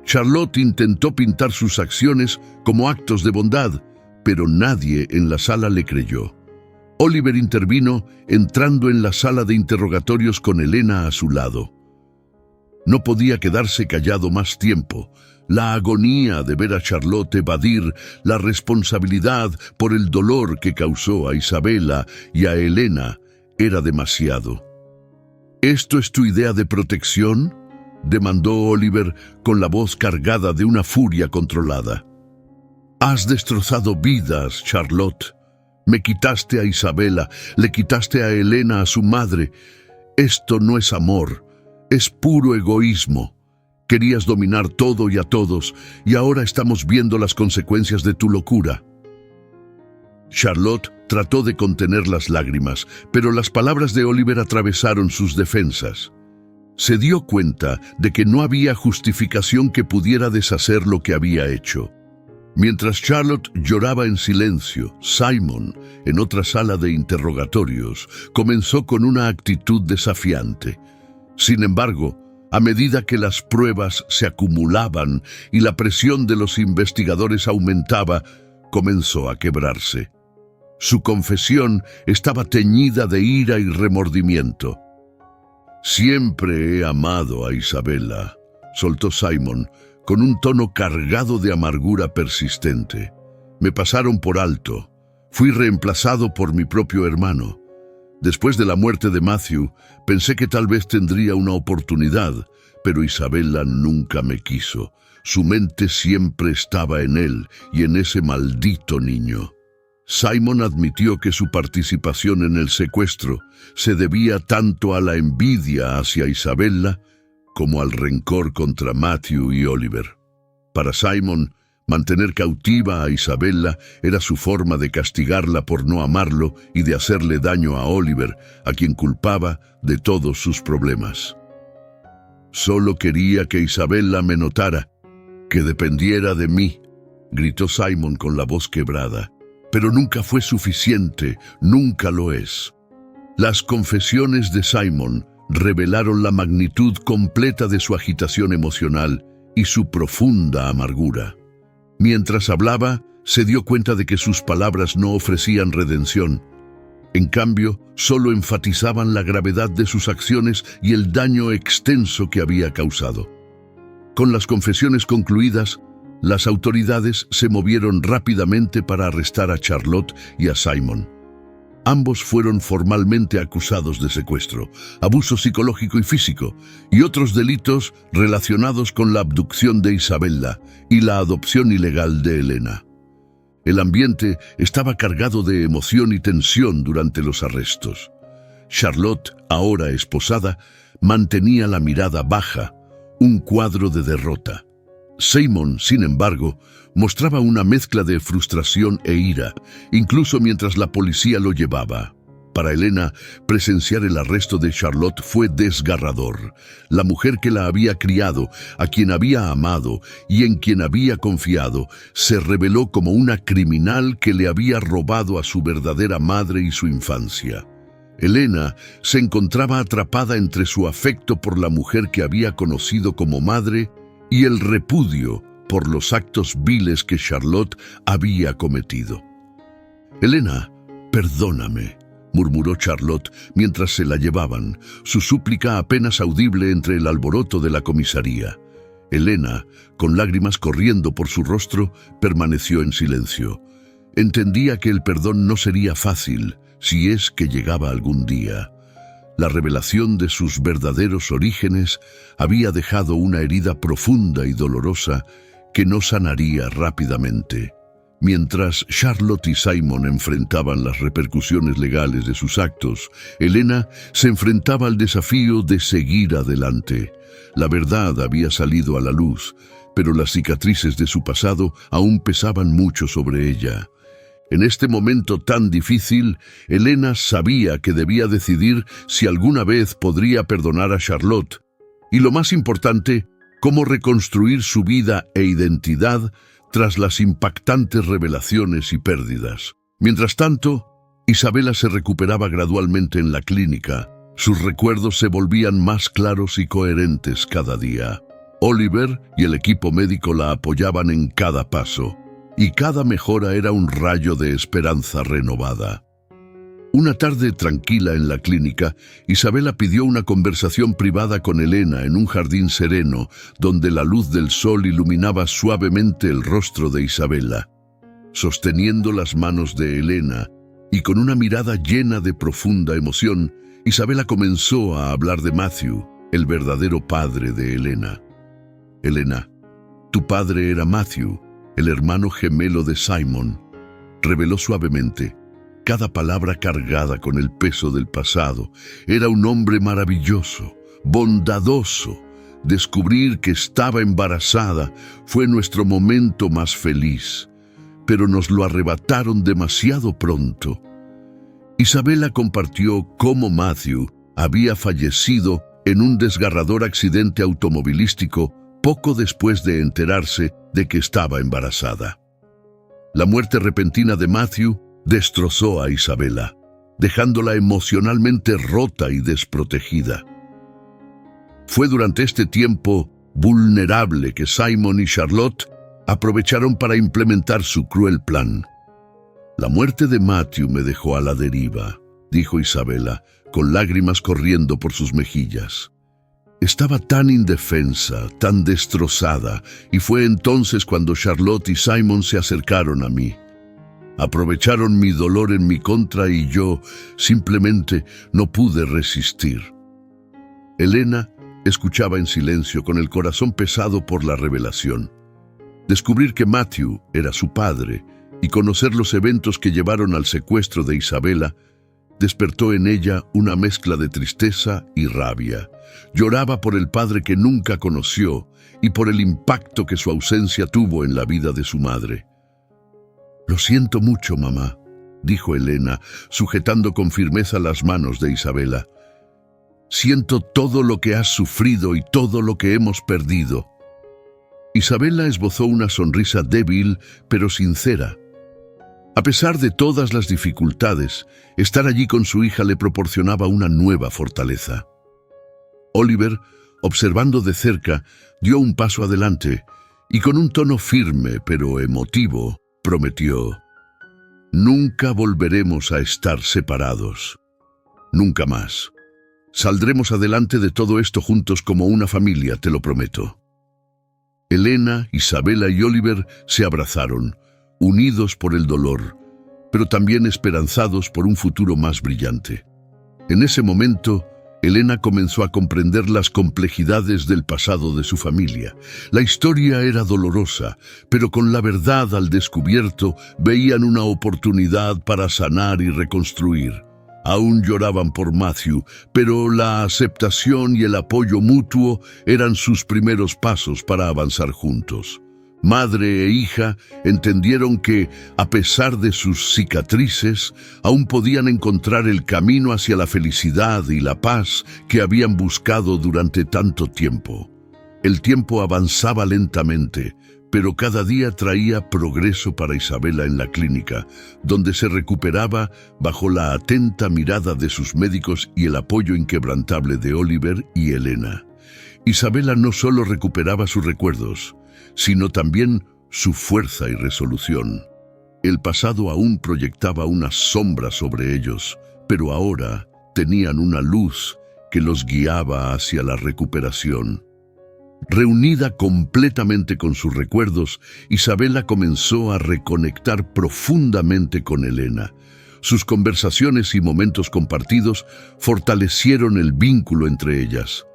Charlotte intentó pintar sus acciones como actos de bondad, pero nadie en la sala le creyó. Oliver intervino, entrando en la sala de interrogatorios con Elena a su lado. No podía quedarse callado más tiempo. La agonía de ver a Charlotte evadir la responsabilidad por el dolor que causó a Isabela y a Elena era demasiado. ¿Esto es tu idea de protección?, demandó Oliver con la voz cargada de una furia controlada. Has destrozado vidas, Charlotte. Me quitaste a Isabela, le quitaste a Elena a su madre. Esto no es amor, es puro egoísmo. Querías dominar todo y a todos, y ahora estamos viendo las consecuencias de tu locura. Charlotte trató de contener las lágrimas, pero las palabras de Oliver atravesaron sus defensas. Se dio cuenta de que no había justificación que pudiera deshacer lo que había hecho. Mientras Charlotte lloraba en silencio, Simon, en otra sala de interrogatorios, comenzó con una actitud desafiante. Sin embargo, a medida que las pruebas se acumulaban y la presión de los investigadores aumentaba, comenzó a quebrarse. Su confesión estaba teñida de ira y remordimiento. Siempre he amado a Isabela, soltó Simon, con un tono cargado de amargura persistente. Me pasaron por alto. Fui reemplazado por mi propio hermano. Después de la muerte de Matthew, pensé que tal vez tendría una oportunidad, pero Isabela nunca me quiso. Su mente siempre estaba en él y en ese maldito niño. Simon admitió que su participación en el secuestro se debía tanto a la envidia hacia Isabella como al rencor contra Matthew y Oliver. Para Simon, mantener cautiva a Isabella era su forma de castigarla por no amarlo y de hacerle daño a Oliver, a quien culpaba de todos sus problemas. «Solo quería que Isabella me notara, que dependiera de mí», gritó Simon con la voz quebrada. Pero nunca fue suficiente, nunca lo es. Las confesiones de Simon revelaron la magnitud completa de su agitación emocional y su profunda amargura. Mientras hablaba, se dio cuenta de que sus palabras no ofrecían redención. En cambio, solo enfatizaban la gravedad de sus acciones y el daño extenso que había causado. Con las confesiones concluidas, las autoridades se movieron rápidamente para arrestar a Charlotte y a Simon. Ambos fueron formalmente acusados de secuestro, abuso psicológico y físico, y otros delitos relacionados con la abducción de Isabella y la adopción ilegal de Elena. El ambiente estaba cargado de emoción y tensión durante los arrestos. Charlotte, ahora esposada, mantenía la mirada baja, un cuadro de derrota. Simon, sin embargo, mostraba una mezcla de frustración e ira, incluso mientras la policía lo llevaba. Para Elena, presenciar el arresto de Charlotte fue desgarrador. La mujer que la había criado, a quien había amado y en quien había confiado, se reveló como una criminal que le había robado a su verdadera madre y su infancia. Elena se encontraba atrapada entre su afecto por la mujer que había conocido como madre y el repudio por los actos viles que Charlotte había cometido. «Elena, perdóname», murmuró Charlotte mientras se la llevaban, su súplica apenas audible entre el alboroto de la comisaría. Elena, con lágrimas corriendo por su rostro, permaneció en silencio. Entendía que el perdón no sería fácil, si es que llegaba algún día. La revelación de sus verdaderos orígenes había dejado una herida profunda y dolorosa que no sanaría rápidamente. Mientras Charlotte y Simon enfrentaban las repercusiones legales de sus actos, Elena se enfrentaba al desafío de seguir adelante. La verdad había salido a la luz, pero las cicatrices de su pasado aún pesaban mucho sobre ella. En este momento tan difícil, Elena sabía que debía decidir si alguna vez podría perdonar a Charlotte, y lo más importante, cómo reconstruir su vida e identidad tras las impactantes revelaciones y pérdidas. Mientras tanto, Isabella se recuperaba gradualmente en la clínica. Sus recuerdos se volvían más claros y coherentes cada día. Oliver y el equipo médico la apoyaban en cada paso, y cada mejora era un rayo de esperanza renovada. Una tarde tranquila en la clínica, Isabella pidió una conversación privada con Elena en un jardín sereno, donde la luz del sol iluminaba suavemente el rostro de Isabella. Sosteniendo las manos de Elena y con una mirada llena de profunda emoción, Isabella comenzó a hablar de Matthew, el verdadero padre de Elena. «Elena, tu padre era Matthew, el hermano gemelo de Simon», reveló suavemente, cada palabra cargada con el peso del pasado. «Era un hombre maravilloso, bondadoso. Descubrir que estaba embarazada fue nuestro momento más feliz, pero nos lo arrebataron demasiado pronto». Isabella compartió cómo Matthew había fallecido en un desgarrador accidente automovilístico poco después de enterarse de que estaba embarazada. La muerte repentina de Matthew destrozó a Isabella, dejándola emocionalmente rota y desprotegida. Fue durante este tiempo vulnerable que Simon y Charlotte aprovecharon para implementar su cruel plan. «La muerte de Matthew me dejó a la deriva», dijo Isabella, con lágrimas corriendo por sus mejillas. Estaba tan indefensa, tan destrozada, y fue entonces cuando Charlotte y Simon se acercaron a mí. Aprovecharon mi dolor en mi contra y yo simplemente no pude resistir. Elena escuchaba en silencio, con el corazón pesado por la revelación. Descubrir que Matthew era su padre y conocer los eventos que llevaron al secuestro de Isabela despertó en ella una mezcla de tristeza y rabia. Lloraba por el padre que nunca conoció y por el impacto que su ausencia tuvo en la vida de su madre. «Lo siento mucho, mamá», dijo Elena, sujetando con firmeza las manos de Isabela. «Siento todo lo que has sufrido y todo lo que hemos perdido». Isabela esbozó una sonrisa débil, pero sincera. A pesar de todas las dificultades, estar allí con su hija le proporcionaba una nueva fortaleza. Oliver, observando de cerca, dio un paso adelante y con un tono firme pero emotivo prometió: «Nunca volveremos a estar separados. Nunca más. Saldremos adelante de todo esto juntos como una familia, te lo prometo». Elena, Isabela y Oliver se abrazaron, unidos por el dolor, pero también esperanzados por un futuro más brillante. En ese momento, Elena comenzó a comprender las complejidades del pasado de su familia. La historia era dolorosa, pero con la verdad al descubierto veían una oportunidad para sanar y reconstruir. Aún lloraban por Matthew, pero la aceptación y el apoyo mutuo eran sus primeros pasos para avanzar juntos. Madre e hija entendieron que, a pesar de sus cicatrices, aún podían encontrar el camino hacia la felicidad y la paz que habían buscado durante tanto tiempo. El tiempo avanzaba lentamente, pero cada día traía progreso para Isabela en la clínica, donde se recuperaba bajo la atenta mirada de sus médicos y el apoyo inquebrantable de Oliver y Elena. Isabela no solo recuperaba sus recuerdos, sino también su fuerza y resolución. El pasado aún proyectaba una sombra sobre ellos, pero ahora tenían una luz que los guiaba hacia la recuperación. Reunida completamente con sus recuerdos, Isabela comenzó a reconectar profundamente con Elena. Sus conversaciones y momentos compartidos fortalecieron el vínculo entre ellas.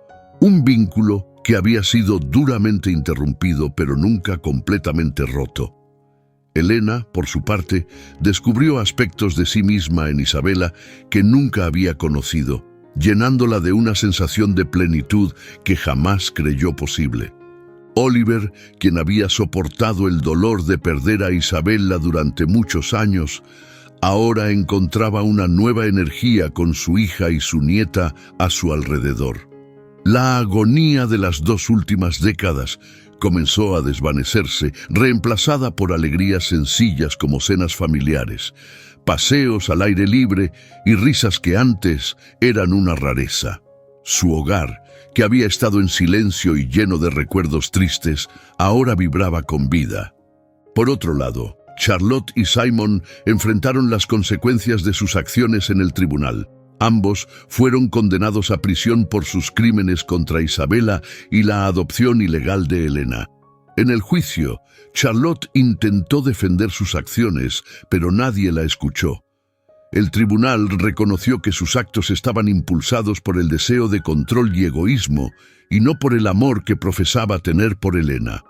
Un vínculo que había sido duramente interrumpido, pero nunca completamente roto. Elena, por su parte, descubrió aspectos de sí misma en Isabela que nunca había conocido, llenándola de una sensación de plenitud que jamás creyó posible. Oliver, quien había soportado el dolor de perder a Isabela durante muchos años, ahora encontraba una nueva energía con su hija y su nieta a su alrededor. La agonía de las 2 últimas décadas comenzó a desvanecerse, reemplazada por alegrías sencillas como cenas familiares, paseos al aire libre y risas que antes eran una rareza. Su hogar, que había estado en silencio y lleno de recuerdos tristes, ahora vibraba con vida. Por otro lado, Charlotte y Simon enfrentaron las consecuencias de sus acciones en el tribunal. Ambos fueron condenados a prisión por sus crímenes contra Isabela y la adopción ilegal de Elena. En el juicio, Charlotte intentó defender sus acciones, pero nadie la escuchó. El tribunal reconoció que sus actos estaban impulsados por el deseo de control y egoísmo, y no por el amor que profesaba tener por Elena.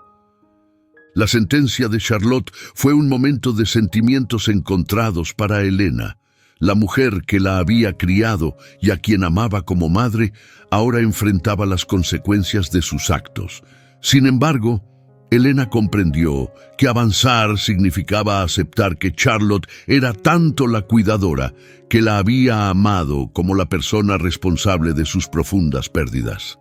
La sentencia de Charlotte fue un momento de sentimientos encontrados para Elena. La mujer que la había criado y a quien amaba como madre, ahora enfrentaba las consecuencias de sus actos. Sin embargo, Elena comprendió que avanzar significaba aceptar que Charlotte era tanto la cuidadora que la había amado como la persona responsable de sus profundas pérdidas.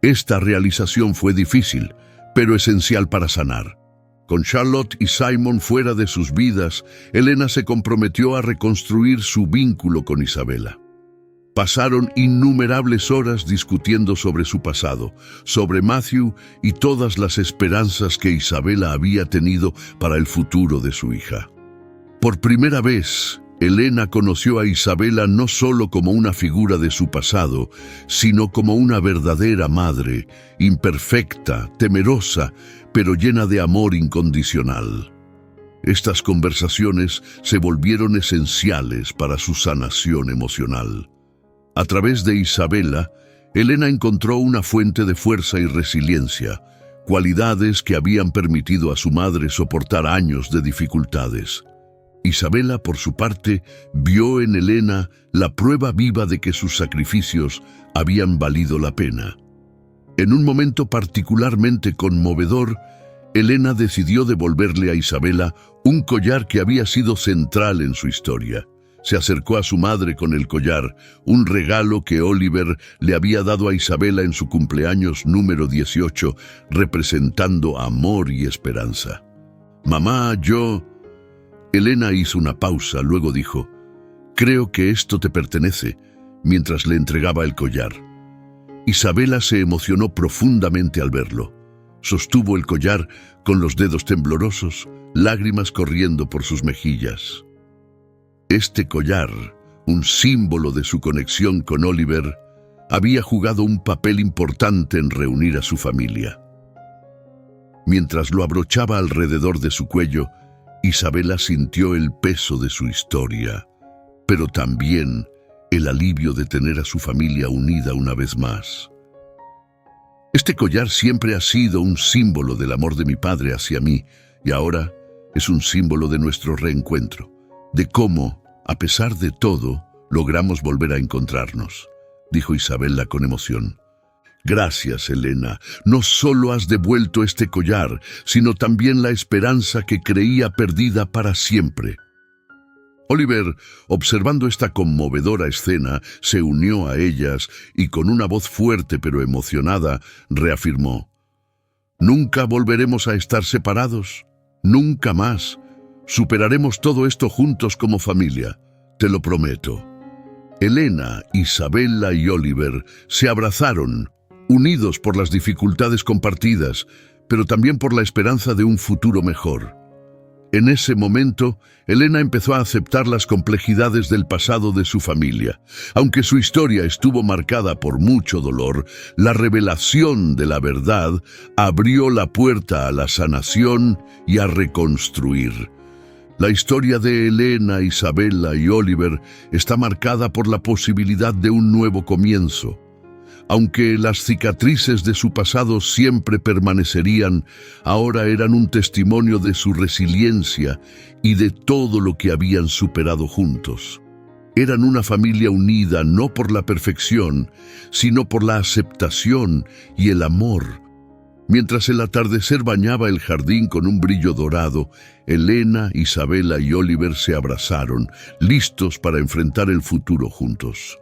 Esta realización fue difícil, pero esencial para sanar. Con Charlotte y Simon fuera de sus vidas, Elena se comprometió a reconstruir su vínculo con Isabela. Pasaron innumerables horas discutiendo sobre su pasado, sobre Matthew y todas las esperanzas que Isabela había tenido para el futuro de su hija. Por primera vez, Elena conoció a Isabela no solo como una figura de su pasado, sino como una verdadera madre, imperfecta, temerosa, pero llena de amor incondicional. Estas conversaciones se volvieron esenciales para su sanación emocional. A través de Isabela, Elena encontró una fuente de fuerza y resiliencia. cualidades que habían permitido a su madre soportar años de dificultades. Isabela, por su parte, vio en Elena la prueba viva de que sus sacrificios habían valido la pena. En un momento particularmente conmovedor, Elena decidió devolverle a Isabela un collar que había sido central en su historia. Se acercó a su madre con el collar, un regalo que Oliver le había dado a Isabela en su cumpleaños número 18, representando amor y esperanza. «Mamá, yo...» Elena hizo una pausa, luego dijo, «Creo que esto te pertenece», mientras le entregaba el collar. Isabela se emocionó profundamente al verlo. Sostuvo el collar con los dedos temblorosos, lágrimas corriendo por sus mejillas. Este collar, un símbolo de su conexión con Oliver, había jugado un papel importante en reunir a su familia. Mientras lo abrochaba alrededor de su cuello, Isabela sintió el peso de su historia, pero también el alivio de tener a su familia unida una vez más. Este collar siempre ha sido un símbolo del amor de mi padre hacia mí, y ahora es un símbolo de nuestro reencuentro, de cómo, a pesar de todo, logramos volver a encontrarnos, dijo Isabela con emoción. Gracias, Elena. No solo has devuelto este collar, sino también la esperanza que creía perdida para siempre. Oliver, observando esta conmovedora escena, se unió a ellas y con una voz fuerte pero emocionada reafirmó: «Nunca volveremos a estar separados, nunca más. Superaremos todo esto juntos como familia, te lo prometo». Elena, Isabela y Oliver se abrazaron, unidos por las dificultades compartidas, pero también por la esperanza de un futuro mejor. En ese momento, Elena empezó a aceptar las complejidades del pasado de su familia. Aunque su historia estuvo marcada por mucho dolor, la revelación de la verdad abrió la puerta a la sanación y a reconstruir. La historia de Elena, Isabela y Oliver está marcada por la posibilidad de un nuevo comienzo. Aunque las cicatrices de su pasado siempre permanecerían, ahora eran un testimonio de su resiliencia y de todo lo que habían superado juntos. Eran una familia unida no por la perfección, sino por la aceptación y el amor. Mientras el atardecer bañaba el jardín con un brillo dorado, Elena, Isabela y Oliver se abrazaron, listos para enfrentar el futuro juntos.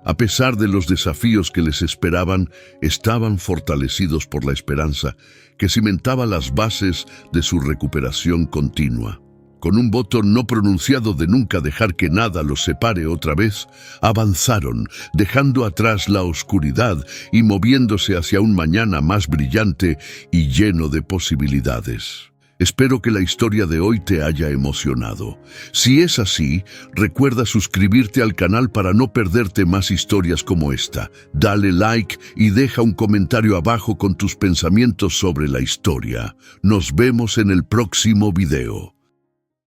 A pesar de los desafíos que les esperaban, estaban fortalecidos por la esperanza que cimentaba las bases de su recuperación continua. Con un voto no pronunciado de nunca dejar que nada los separe otra vez, avanzaron, dejando atrás la oscuridad y moviéndose hacia un mañana más brillante y lleno de posibilidades. Espero que la historia de hoy te haya emocionado. Si es así, recuerda suscribirte al canal para no perderte más historias como esta. Dale like y deja un comentario abajo con tus pensamientos sobre la historia. Nos vemos en el próximo video.